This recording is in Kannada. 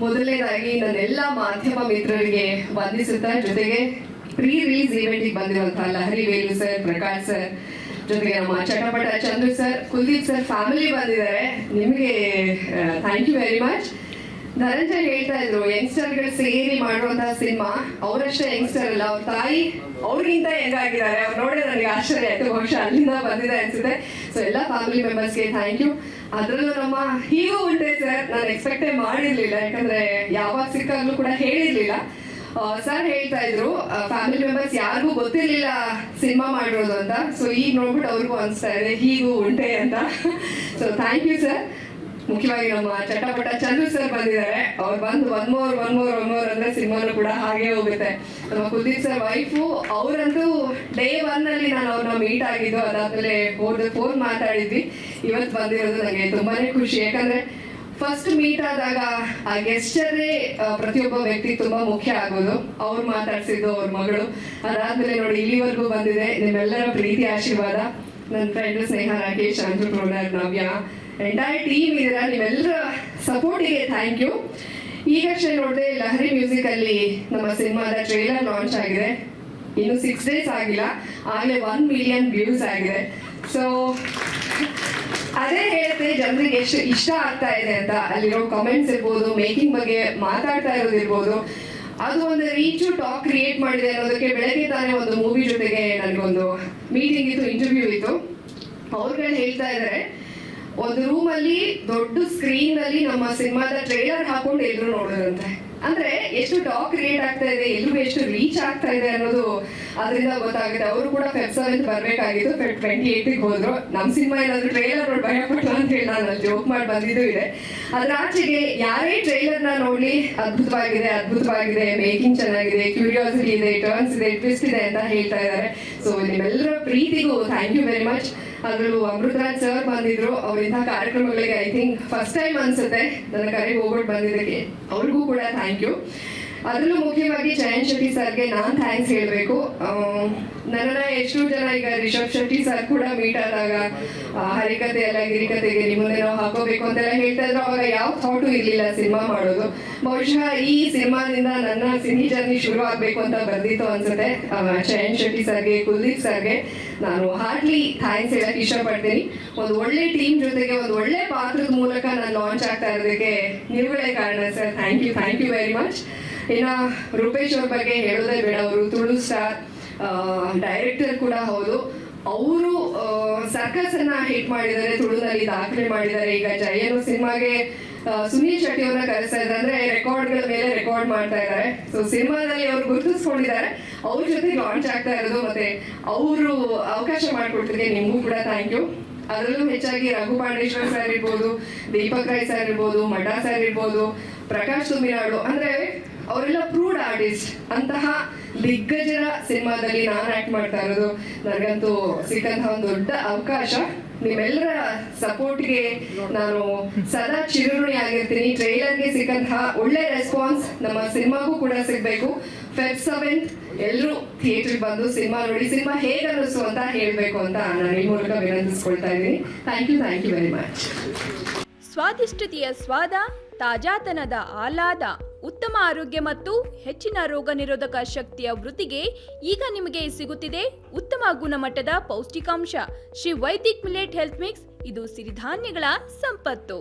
ಮೊದಲನೇದಾಗಿ ನನ್ನೆಲ್ಲ ಮಾಧ್ಯಮ ಮಿತ್ರರಿಗೆ ವಂದಿಸುತ್ತಾ, ಜೊತೆಗೆ ಪ್ರೀ ರಿಲೀಸ್ ಈವೆಂಟಿಗೆ ಬಂದಿರುವಂತಹ ಲಹರಿ ವೇಲು ಸರ್, ಪ್ರಕಾಶ್ ಸರ್, ಜೊತೆಗೆ ನಮ್ಮ Chatapata Chandru sir, Kuldeep sir family ಬಂದಿದ್ದಾರೆ. ನಿಮಗೆ thank you very much. Dhananjay ಹೇಳ್ತಾ ಇದ್ರು, ಯಂಗ್ಸ್ಟರ್ಗಳು ಸೇರಿ ಮಾಡುವಂತಹ ಸಿನಿಮಾ, ಅವರಷ್ಟೇ ಯಂಗ್ಸ್ಟರ್ ಅಲ್ಲ, ಅವ್ರ ತಾಯಿ ಅವ್ರಿಗಿಂತ ಹೆಂಗಾಗಿದ್ದಾರೆ, ಅವ್ರು ನೋಡಿದ್ರೆ ನನಗೆ ಆಶ್ಚರ್ಯ ಆಯ್ತು. ಬಹುಶಃ ಅಲ್ಲಿಂದ ಬಂದಿದೆ ಅನ್ಸುತ್ತೆ. ಸೊ ಎಲ್ಲ ಫ್ಯಾಮಿಲಿ ಮೆಂಬರ್ಸ್ಗೆ ಥ್ಯಾಂಕ್ ಯು. ಅದರಲ್ಲೂ ನಮ್ಮ ಹೀಗೂ ಉಂಟೆ ಸರ್, ನಾನು ಎಕ್ಸ್ಪೆಕ್ಟೇ ಮಾಡಿರ್ಲಿಲ್ಲ, ಯಾಕಂದ್ರೆ ಯಾವಾಗ ಸಿಕ್ಕಾಗ್ಲೂ ಕೂಡ ಹೇಳಿರ್ಲಿಲ್ಲ. ಸರ್ ಹೇಳ್ತಾ ಇದ್ರು ಫ್ಯಾಮಿಲಿ ಮೆಂಬರ್ಸ್ ಯಾರಿಗೂ ಗೊತ್ತಿರ್ಲಿಲ್ಲ ಸಿನಿಮಾ ಮಾಡಿರೋದು ಅಂತ. ಸೊ ಈಗ ನೋಡ್ಬಿಟ್ಟು ಅವ್ರಿಗೂ ಅನಿಸ್ತಾ ಇದೆ ಹೀಗೂ ಉಂಟೆ ಅಂತ. So thank you sir. ಮುಖ್ಯವಾಗಿ ನಮ್ಮ ಚಟಪಟ ಚಂದ್ರು ಸರ್ ಬಂದಿದ್ದಾರೆ. ಅವ್ರು ಬಂದು ಒನ್ ಮೋರ್ ಅಂದ್ರೆ ಸಿನಿಮಾನು ಕೂಡ ಹಾಗೆ ಹೋಗುತ್ತೆ. ನಮ್ಮ ಕುಲ್ದೀಪ್ ಸರ್ ವೈಫು, ಅವರಂತೂ ಡೇ 1 ಅಲ್ಲಿ ನಾನು ಅವ್ರನ್ನ ಮೀಟ್ ಆಗಿದ್ದು, ಅದಾದ್ಮೇಲೆ ಫೋನ್ ಮಾತಾಡಿದ್ವಿ. ಇವತ್ತು ಬಂದಿರೋದು ನನಗೆ ತುಂಬಾನೇ ಖುಷಿ, ಯಾಕಂದ್ರೆ ಫಸ್ಟ್ ಮೀಟ್ ಆದಾಗ ಆ ಗೆಸ್ಟರೇ ಪ್ರತಿಯೊಬ್ಬ ವ್ಯಕ್ತಿ ತುಂಬಾ ಮುಖ್ಯ ಆಗೋದು. ಅವ್ರು ಮಾತಾಡ್ಸಿದ್ದು ಅವ್ರ ಮಗಳು, ಅದಾದ್ಮೇಲೆ ನೋಡಿ ಇಲ್ಲಿವರೆಗೂ ಬಂದಿದೆ. ನಿಮ್ಮೆಲ್ಲರ ಪ್ರೀತಿ ಆಶೀರ್ವಾದ, ನನ್ನ ಫ್ರೆಂಡ್ ಸ್ನೇಹ, ರಾಕೇಶ್, ಆಂಟ್ರಪ್ರೂನರ್, ನವ್ಯ, ಎಂಟೈರ್ ಟೀಮ್ ಇದರ ನಿಮ್ಮೆಲ್ಲರ ಸಪೋರ್ಟಿಗೆ ಥ್ಯಾಂಕ್ ಯು. ಈಗಷ್ಟೇ ನೋಡಿದೆ ಲಹರಿ ಮ್ಯೂಸಿಕ್ ಅಲ್ಲಿ ನಮ್ಮ ಸಿನಿಮಾದ ಟ್ರೇಲರ್ ಲಾಂಚ್ ಆಗಿದೆ. ಇನ್ನು 6 days ಆಗಿಲ್ಲ, ಆಗಲೇ 1 million ವ್ಯೂಸ್ ಆಗಿದೆ. ಸೊ ಅದೇ ಹೇಳುತ್ತೆ ಜನರಿಗೆ ಎಷ್ಟು ಇಷ್ಟ ಆಗ್ತಾ ಇದೆ ಅಂತ. ಅಲ್ಲಿರೋ ಕಮೆಂಟ್ಸ್ ಇರ್ಬೋದು, ಮೇಕಿಂಗ್ ಬಗ್ಗೆ ಮಾತಾಡ್ತಾ ಇರೋದಿರ್ಬೋದು, ಅದು ಒಂದು ರೀಚು ಟಾಕ್ ಕ್ರಿಯೇಟ್ ಮಾಡಿದೆ ಅನ್ನೋದಕ್ಕೆ ಬೆಳಗ್ಗೆ ತಾನೇ ಒಂದು ಮೂವಿ ಜೊತೆಗೆ ನನಗೊಂದು ಮೀಟಿಂಗ್ ಇತ್ತು, ಇಂಟರ್ವ್ಯೂ ಇತ್ತು. ಅವ್ರುಗಳು ಹೇಳ್ತಾ ಇದ್ದಾರೆ, ಒಂದು ರೂಮ್ ಅಲ್ಲಿ ದೊಡ್ಡ ಸ್ಕ್ರೀನ್ ಅಲ್ಲಿ ನಮ್ಮ ಸಿನಿಮಾದ ಟ್ರೇಲರ್ ಹಾಕೊಂಡು ಎಲ್ರು ನೋಡೋದಂತೆ. ಅಂದ್ರೆ ಎಷ್ಟು ಟಾಕ್ ಕ್ರಿಯೇಟ್ ಆಗ್ತಾ ಇದೆ, ಎಲ್ರಿಗೂ ಎಷ್ಟು ರೀಚ್ ಆಗ್ತಾ ಇದೆ ಅನ್ನೋದು ಅದರಿಂದ ಗೊತ್ತಾಗುತ್ತೆ. ಅವರು ಕೂಡ Feb 7th ಬರ್ಬೇಕಾಗಿತ್ತು, Feb 28ಗೆ ಹೋದ್ರು. ನಮ್ಮ ಸಿನಿಮಾ ಏನಾದ್ರು ಟ್ರೇಲರ್ ನೋಡಿ ಭಯಪಟ್ಟು ಅಂತ ಹೇಳಿ ನಾನು ಅಲ್ಲಿ ಜೋಕ್ ಮಾಡಿ ಬಂದಿದ್ದು ಇದೆ. ಅದ್ರ ಆಚೆಗೆ ಯಾರೇ ಟ್ರೇಲರ್ನ ನೋಡ್ಲಿ ಅದ್ಭುತವಾಗಿದೆ, ಮೇಕಿಂಗ್ ಚೆನ್ನಾಗಿದೆ, ಕ್ಯೂರಿಯಾಸಿಟಿ ಇದೆ, ಟರ್ನ್ಸ್ ಇದೆ, ಟ್ವಿಸ್ಟ್ ಇದೆ ಅಂತ ಹೇಳ್ತಾ ಇದ್ದಾರೆ. ಸೊ ನಿಮ್ಮೆಲ್ಲರ ಪ್ರೀತಿಗೂ ಥ್ಯಾಂಕ್ ಯು ವೆರಿ ಮಚ್. ಅದರಲ್ಲೂ ಅಮೃತರಾಜ್ ಸರ್ ಬಂದಿದ್ರು. ಅವರಿಂಥ ಕಾರ್ಯಕ್ರಮಗಳಿಗೆ ಐ ಥಿಂಕ್ ಫಸ್ಟ್ ಟೈಮ್ ಅನ್ಸುತ್ತೆ ನನ್ನ ಕರೆಗೆ ಹೋಗ್ಬಿಟ್ಟು ಬಂದಿದ್ದಕ್ಕೆ, ಅವ್ರಿಗೂ ಕೂಡ ಥ್ಯಾಂಕ್ ಯು. ಅದರಲ್ಲೂ ಮುಖ್ಯವಾಗಿ ಜಯಂತ್ ಶೆಟ್ಟಿ ಸರ್ಗೆ ನಾನು ಥ್ಯಾಂಕ್ಸ್ ಹೇಳಬೇಕು. ನನ್ನನ್ನ ಎಷ್ಟು ಜನ ಈಗ ರಿಷಬ್ ಶೆಟ್ಟಿ ಸರ್ ಕೂಡ ಮೀಟ್ ಆದಾಗ ಹರಿಕತೆ ಅಲ್ಲ ಗಿರಿಕತೆಗೆ ನಿಮ್ಮನ್ನೇ ನಾವು ಹಾಕೋಬೇಕು ಅಂತೆಲ್ಲ ಹೇಳ್ತಾ ಇದ್ರು. ಅವಾಗ ಯಾವ ಥಾಟು ಇರಲಿಲ್ಲ ಸಿನಿಮಾ ಮಾಡೋದು. ಬಹುಶಃ ಈ ಸಿನಿಮಾದಿಂದ ನನ್ನ ಸಿನಿ ಜರ್ನಿ ಶುರು ಆಗಬೇಕು ಅಂತ ಬಂದಿತ್ತು ಅನ್ಸುತ್ತೆ. ಜಯಂತ್ ಶೆಟ್ಟಿ ಸರ್ಗೆ, ಕುಲ್ದೀಪ್ ಸರ್ಗೆ ನಾನು ಹಾರ್ಟ್ಲಿ ಥ್ಯಾಂಕ್ಸ್ ಹೇಳಕ್ ಇಷ್ಟಪಡ್ತೀನಿ. ಒಂದು ಒಳ್ಳೆ ಟೀಮ್ ಜೊತೆಗೆ ಒಂದು ಒಳ್ಳೆ ಪಾತ್ರದ ಮೂಲಕ ನಾನು ಲಾಂಚ್ ಆಗ್ತಾ ಇರೋದಕ್ಕೆ ನೀವುಗಳೇ ಕಾರಣ sir. Thank you very much. ಇನ್ನು ರೂಪೇಶ್ ಅವ್ರ ಬಗ್ಗೆ ಹೇಳೋದೇ ಬೇಡ. ಅವರು ತುಳು ಸ್ಟಾರ್, ಡೈರೆಕ್ಟರ್ ಕೂಡ ಹೌದು. ಅವರು ಸರ್ಕಸ್ ಅನ್ನ ಹಿಟ್ ಮಾಡಿದ್ದಾರೆ, ತುಳುನಲ್ಲಿ ದಾಖಲೆ ಮಾಡಿದ್ದಾರೆ. ಈಗ ಜಯನು ಸಿನಿಮಾಗೆ ಸುನೀಲ್ ಶೆಟ್ಟಿ ಅವ್ರನ್ನ ಕರೆಸ್ತಾ ಇದ್ದಾರೆ, ಅಂದ್ರೆ ರೆಕಾರ್ಡ್ಗಳ ಮೇಲೆ ರೆಕಾರ್ಡ್ ಮಾಡ್ತಾ ಇದ್ದಾರೆ. ಸೊ ಸಿನಿಮಾದಲ್ಲಿ ಅವ್ರು ಗುರುತಿಸ್ಕೊಂಡಿದ್ದಾರೆ, ಅವ್ರ ಜೊತೆ ಲಾಂಚ್ ಆಗ್ತಾ ಇರೋದು. ಮತ್ತೆ ಅವರು ಅವಕಾಶ ಮಾಡಿಕೊಡ್ತಿದ್ರೆ ನಿಮಗೂ ಕೂಡ ಥ್ಯಾಂಕ್ ಯು. ಅದರಲ್ಲೂ ಹೆಚ್ಚಾಗಿ ರಘು ಪಾಂಡೇಶ್ವರ್ ಸರ್ ಇರ್ಬೋದು, ದೀಪಕ್ ರಾಯ್ ಸರ್ ಇರ್ಬೋದು, ಮಠ ಸರ್ ಇರ್ಬೋದು, ಪ್ರಕಾಶ್ ತುಮಿನಾಡು, ಅಂದ್ರೆ ಅವರೆಲ್ಲ ಪ್ರೂವ್ಡ್ ಆರ್ಟಿಸ್ಟ್. ಅಂತಹ ದಿಗ್ಗಜರ ಸಿನಿಮಾದಲ್ಲಿ ನಾನು ಆಕ್ಟ್ ಮಾಡ್ತಾ ಇರೋದು ನನಗಂತೂ ಸಿಕ್ಕಂತಹ ಒಂದು ದೊಡ್ಡ ಅವಕಾಶ. ನಿಮ್ಮೆಲ್ಲರ ಸಪೋರ್ಟ್ಗೆ ನಾನು ಸದಾ ಚಿರಋಣಿ ಆಗಿರ್ತೀನಿ. ಟ್ರೈಲರ್ಗೆ ಸಿಕ್ಕಂತಹ ಒಳ್ಳೆ ರೆಸ್ಪಾನ್ಸ್ ನಮ್ಮ ಸಿನಿಮಾಗೂ ಕೂಡ ಸಿಗಬೇಕು. Feb 7th ಎಲ್ಲರೂ ಥಿಯೇಟರ್ಗೆ ಬಂದು ಸಿನಿಮಾ ನೋಡಿ, ಸಿನಿಮಾ ಹೇಗೆ ಅನ್ನಿಸ್ತು ಅಂತ ಹೇಳಬೇಕು ಅಂತ ನಾನು ಈ ಮೂಲಕ ವಿನಂತಿಸ್ಕೊಳ್ತಾ ಇದ್ದೀನಿ. Thank you very much. ಸ್ವಾದಿಷ್ಟತೆಯ ಸ್ವಾದ, ತಾಜಾತನದ ಆಹ್ಲಾದ, ಉತ್ತಮ ಆರೋಗ್ಯ ಮತ್ತು ಹೆಚ್ಚಿನ ರೋಗ ನಿರೋಧಕ ಶಕ್ತಿಯ ವೃದ್ಧಿಗೆ ಈಗ ನಿಮಗೆ ಸಿಗುತ್ತಿದೆ ಉತ್ತಮ ಗುಣಮಟ್ಟದ ಪೌಷ್ಟಿಕಾಂಶ. Shri Vaidik millet health mix, ಇದು ಸಿರಿಧಾನ್ಯಗಳ ಸಂಪತ್ತು.